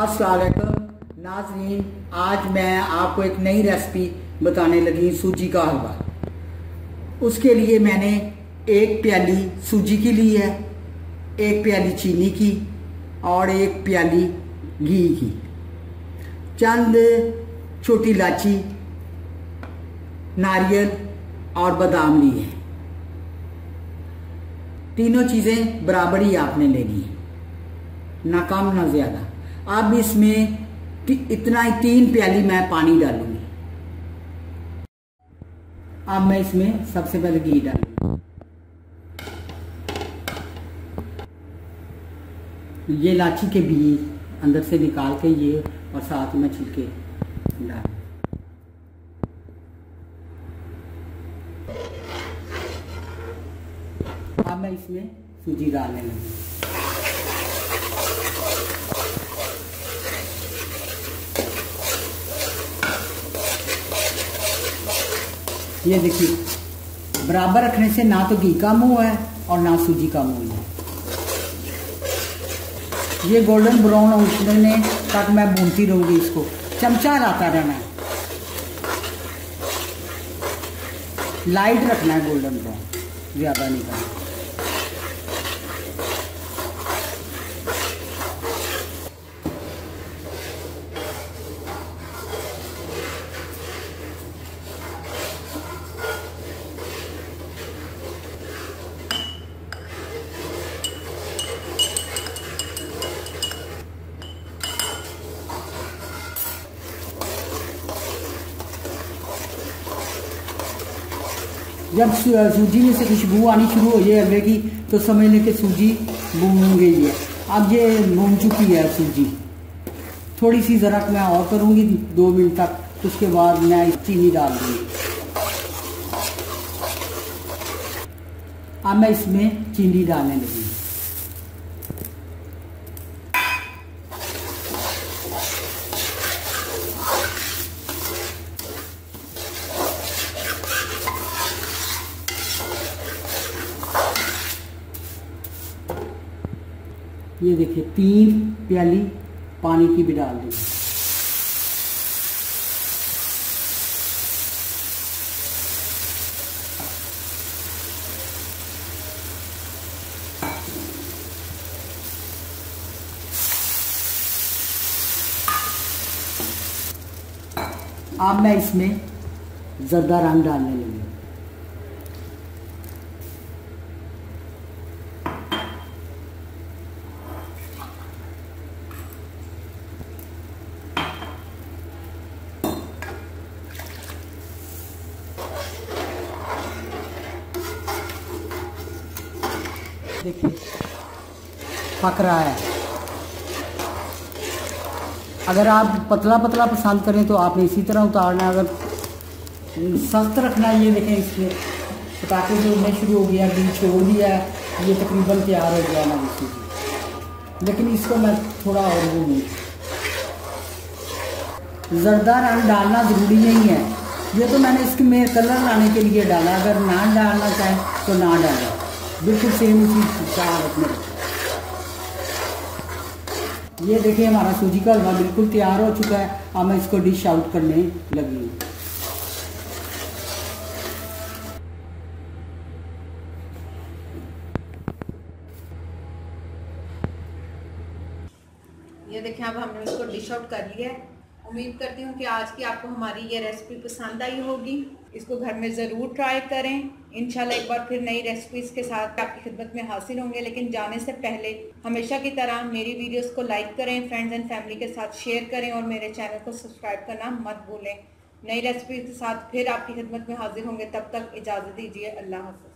अस्सलाम वालेकुम नाज़रीन, आज मैं आपको एक नई रेसिपी बताने लगी सूजी का हलवा। उसके लिए मैंने एक प्याली सूजी की ली है, एक प्याली चीनी की और एक प्याली घी की, चंद छोटी इलायची, नारियल और बादाम लिए हैं। तीनों चीजें बराबर ही आपने लेनी है, ना कम ना ज्यादा। अब इसमें इतना ही 3 प्याली मैं पानी डालूंगी। अब मैं इसमें सबसे पहले घी डालूंगी। ये इलायची के बीज अंदर से निकाल के ये और साथ में छिलके डाल। अब मैं इसमें सूजी डालने लगी। ये देखिए, बराबर रखने से ना तो घी कम हुआ है और ना सूजी कम हुई है। ये गोल्डन ब्राउन उठने तक मैं भूनती रहूंगी। इसको चमचा लाता रहना है, लाइट रखना है गोल्डन ब्राउन, ज्यादा नहीं करना। जब सूजी में से खुशबू आनी शुरू हो जाए हलवे की, तो समझ लें कि सूजी भून गई है। अब ये भून चुकी है सूजी। थोड़ी सी ज़रा मैं और करूँगी 2 मिनट तक, उसके बाद मैं चीनी डाल दूँगी। अब मैं इसमें चीनी डालने लगी। ये देखिए 3 प्याली पानी की भी डाल दी। अब मैं इसमें जर्दा रंग डालने लगी। देखिए पक रहा है। अगर आप पतला पतला पसंद करें तो आपने इसी तरह उतारना है। अगर सख्त रखना है, ये देखें इसके पटाखे से उड़ने शुरू हो गया, घी छोड़ दिया है, ये तकरीबन तैयार हो गया ना इसी। लेकिन इसको मैं थोड़ा और भूनूँ। जर्दा रंग डालना ज़रूरी नहीं है, ये तो मैंने इसके में कलर लाने के लिए डाला। अगर ना डालना चाहें तो ना डालें, बिल्कुल सेम उसी चावल में। ये देखिए हमारा सूजी का हलवा बिल्कुल तैयार हो चुका है। अब मैं इसको डिश आउट करने लगी हूँ। ये देखिए अब हमने इसको डिश आउट कर लिया है। उम्मीद करती हूँ कि आज की आपको हमारी ये रेसिपी पसंद आई होगी। इसको घर में ज़रूर ट्राई करें। इंशाल्लाह एक बार फिर नई रेसिपीज़ के साथ आपकी खिदमत में हाजिर होंगे। लेकिन जाने से पहले हमेशा की तरह मेरी वीडियोस को लाइक करें, फ्रेंड्स एंड फैमिली के साथ शेयर करें और मेरे चैनल को सब्सक्राइब करना मत भूलें। नई रेसिपी के साथ फिर आपकी खिदमत में हाजिर होंगे। तब तक इजाज़त दीजिए। अल्लाह हाफ़िज़।